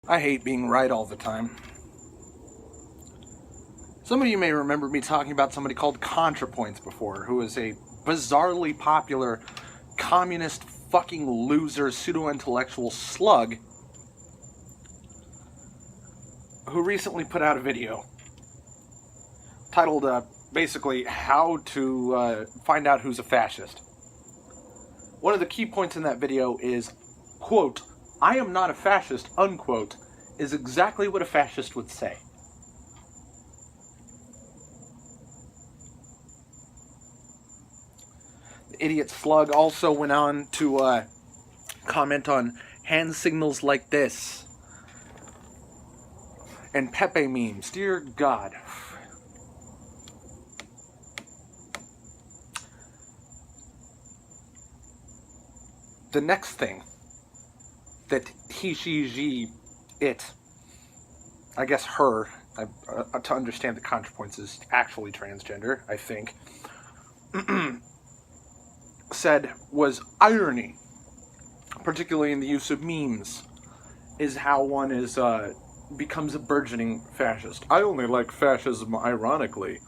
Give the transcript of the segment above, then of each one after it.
I hate being right all the time. Some of you may remember me talking about somebody called ContraPoints before, who is a bizarrely popular communist fucking loser pseudo-intellectual slug who recently put out a video titled basically how to find out who's a fascist. One of the key points in that video is, quote, "I am not a fascist," unquote, is exactly what a fascist would say. The idiot slug also went on to comment on hand signals like this and Pepe memes. Dear God. The next thing that he, she, she, it, I guess her, to understand that ContraPoints is actually transgender, I think, said was irony, particularly in the use of memes, is how one is becomes a burgeoning fascist. I only like fascism ironically.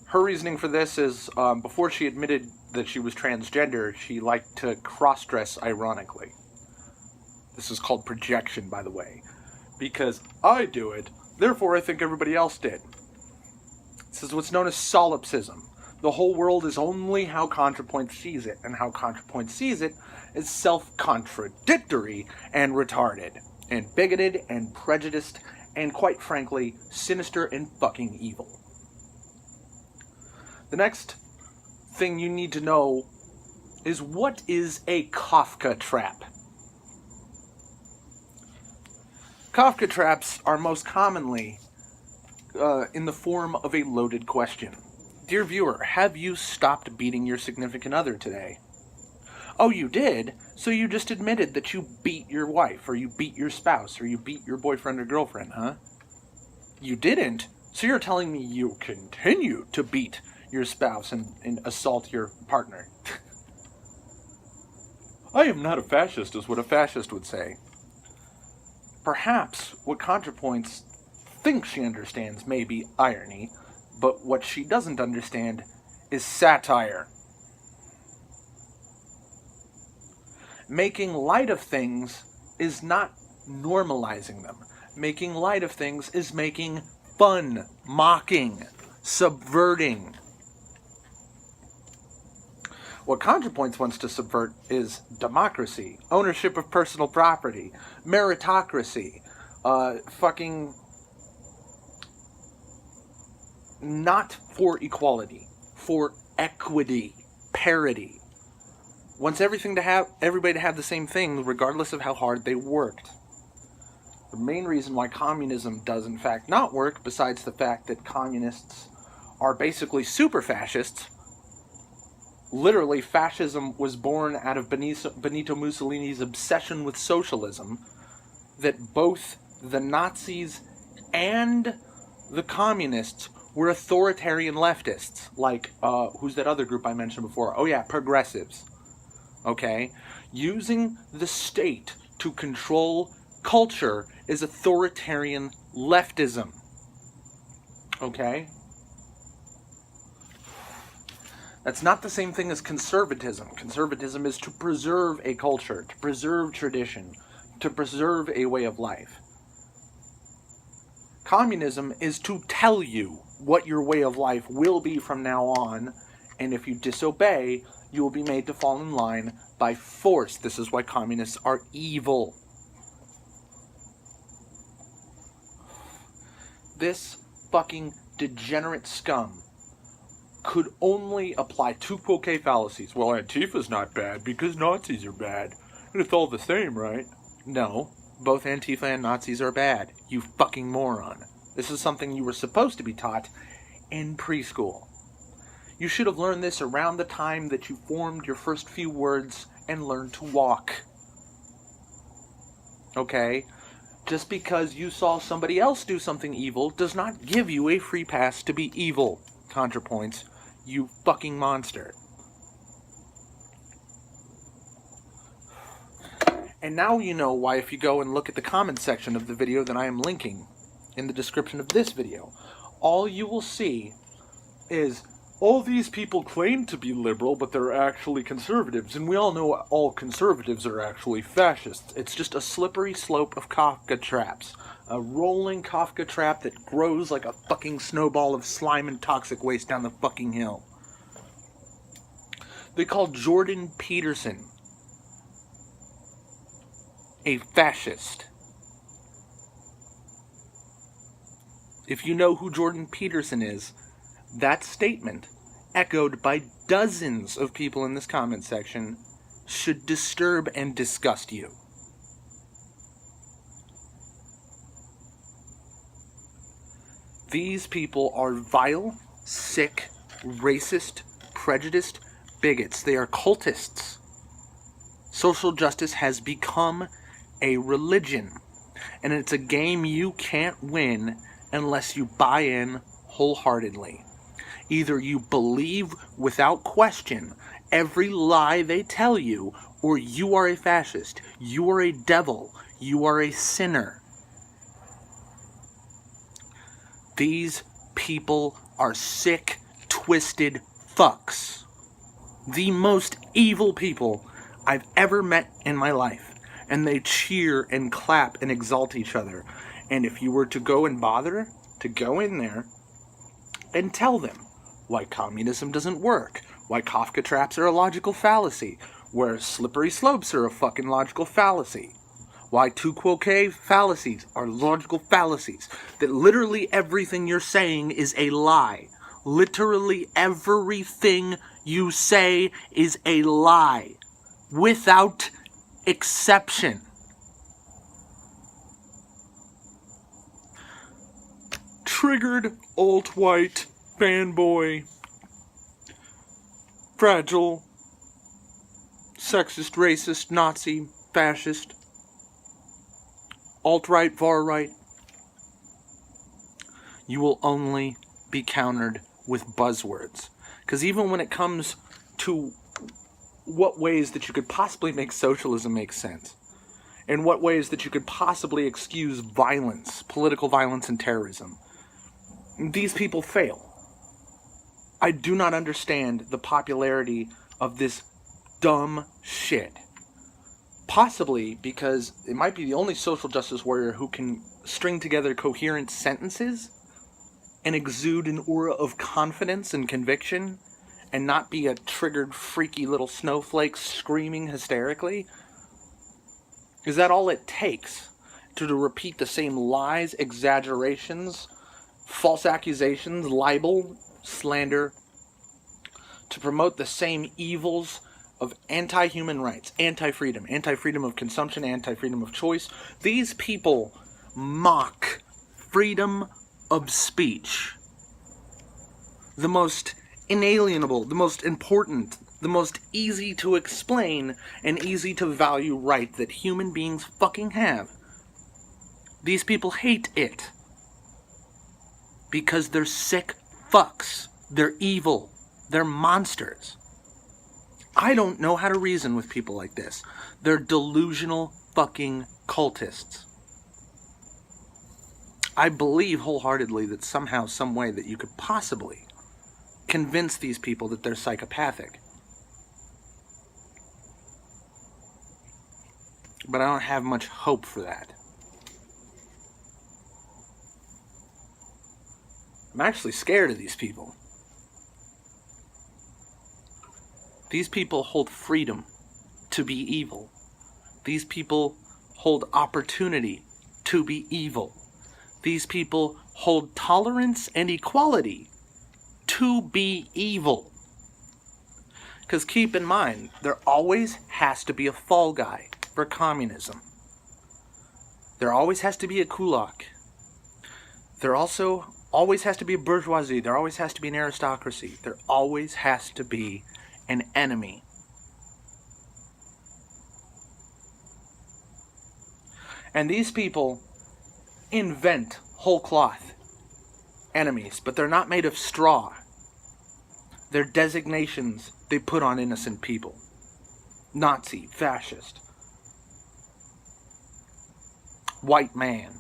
Her reasoning for this is before she admitted that she was transgender, she liked to cross-dress ironically. This is called projection, by the way. Because I do it, therefore I think everybody else did. This is what's known as solipsism. The whole world is only how ContraPoints sees it, and how ContraPoints sees it is self-contradictory and retarded, and bigoted, and prejudiced, and quite frankly, sinister and fucking evil. The next thing you need to know is, what is a Kafka trap? Kafka traps are most commonly in the form of a loaded question. Dear viewer, have you stopped beating your significant other today? Oh, you did? So you just admitted that you beat your wife, or you beat your spouse, or you beat your boyfriend or girlfriend, huh? You didn't? So you're telling me you continue to beat your spouse and assault your partner? I am not a fascist, is what a fascist would say. Perhaps what ContraPoints thinks she understands may be irony, but what she doesn't understand is satire. Making light of things is not normalizing them. Making light of things is making fun, mocking, subverting. What ContraPoints wants to subvert is democracy, ownership of personal property, meritocracy, fucking not for equality, for equity, parity. Wants everybody to have the same thing, regardless of how hard they worked. The main reason why communism does in fact not work, besides the fact that communists are basically super fascists. Literally, fascism was born out of Benito Mussolini's obsession with socialism, that both the Nazis and the communists were authoritarian leftists, like, who's that other group I mentioned before? Oh yeah, progressives. Okay? Using the state to control culture is authoritarian leftism. Okay? That's not the same thing as conservatism. Conservatism is to preserve a culture, to preserve tradition, to preserve a way of life. Communism is to tell you what your way of life will be from now on, and if you disobey, you will be made to fall in line by force. This is why communists are evil. This fucking degenerate scum could only apply two quoque fallacies. Well, Antifa's not bad because Nazis are bad. It's all the same, right? No, both Antifa and Nazis are bad. You fucking moron. This is something you were supposed to be taught in preschool. You should have learned this around the time that you formed your first few words and learned to walk. Okay? Just because you saw somebody else do something evil does not give you a free pass to be evil. ContraPoints, you fucking monster. And now you know why, if you go and look at the comment section of the video that I am linking in the description of this video, all you will see is, all these people claim to be liberal, but they're actually conservatives. And we all know all conservatives are actually fascists. It's just a slippery slope of Kafka traps. A rolling Kafka trap that grows like a fucking snowball of slime and toxic waste down the fucking hill. They call Jordan Peterson a fascist. If you know who Jordan Peterson is, that statement, echoed by dozens of people in this comment section, should disturb and disgust you. These people are vile, sick, racist, prejudiced bigots. They are cultists. Social justice has become a religion, and it's a game you can't win unless you buy in wholeheartedly. Either you believe without question every lie they tell you, or you are a fascist, you are a devil, you are a sinner. These people are sick, twisted fucks. The most evil people I've ever met in my life. And they cheer and clap and exalt each other. And if you were to go and bother to go in there and tell them why communism doesn't work, why Kafka traps are a logical fallacy, where slippery slopes are a fucking logical fallacy, why tu quoque fallacies are logical fallacies, that literally everything you're saying is a lie. Literally everything you say is a lie, without exception. Triggered alt-white fanboy, fragile, sexist, racist, Nazi, fascist, alt-right, far-right. You will only be countered with buzzwords. Because even when it comes to what ways that you could possibly make socialism make sense, and what ways that you could possibly excuse violence, political violence and terrorism, these people fail. I do not understand the popularity of this dumb shit. Possibly because it might be the only social justice warrior who can string together coherent sentences and exude an aura of confidence and conviction and not be a triggered, freaky little snowflake screaming hysterically. Is that all it takes to repeat the same lies, exaggerations, false accusations, libel, slander, to promote the same evils of anti-human rights, anti-freedom, anti-freedom of consumption, anti-freedom of choice? These people mock freedom of speech. The most inalienable, the most important, the most easy to explain and easy to value right that human beings fucking have. These people hate it. Because they're sick fucks. They're evil. They're monsters. I don't know how to reason with people like this. They're delusional fucking cultists. I believe wholeheartedly that somehow, some way that you could possibly convince these people that they're psychopathic. But I don't have much hope for that. I'm actually scared of these people. These people hold freedom to be evil. These people hold opportunity to be evil. These people hold tolerance and equality to be evil. Because keep in mind, there always has to be a fall guy for communism. There always has to be a kulak. There also always has to be a bourgeoisie. There always has to be an aristocracy. There always has to be an enemy. And these people invent whole cloth enemies, but they're not made of straw. They're designations they put on innocent people. Nazi, fascist. white man.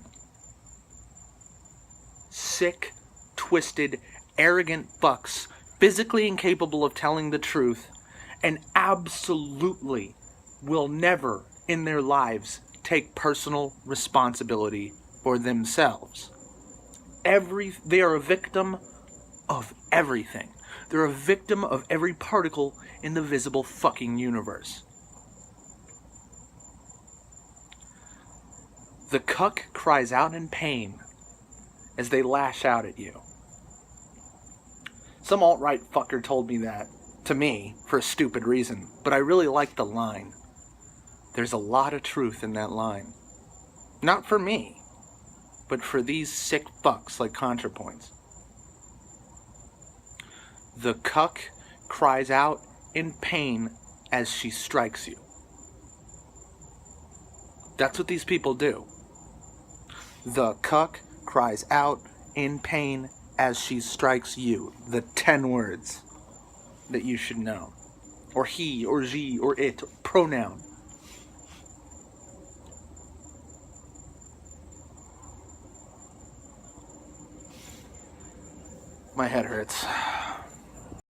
Sick, twisted, arrogant fucks, physically incapable of telling the truth, and absolutely will never in their lives take personal responsibility for themselves. They are a victim of everything. They're a victim of every particle in the visible fucking universe. The cuck cries out in pain as they lash out at you. Some alt-right fucker told me that, to me, for a stupid reason, but I really like the line. There's a lot of truth in that line. Not for me, but for these sick fucks like ContraPoints. The cuck cries out in pain as she strikes you. That's what these people do. The cuck cries out in pain as she strikes you. The 10 words that you should know. Or he, or she, or it, pronoun. My head hurts.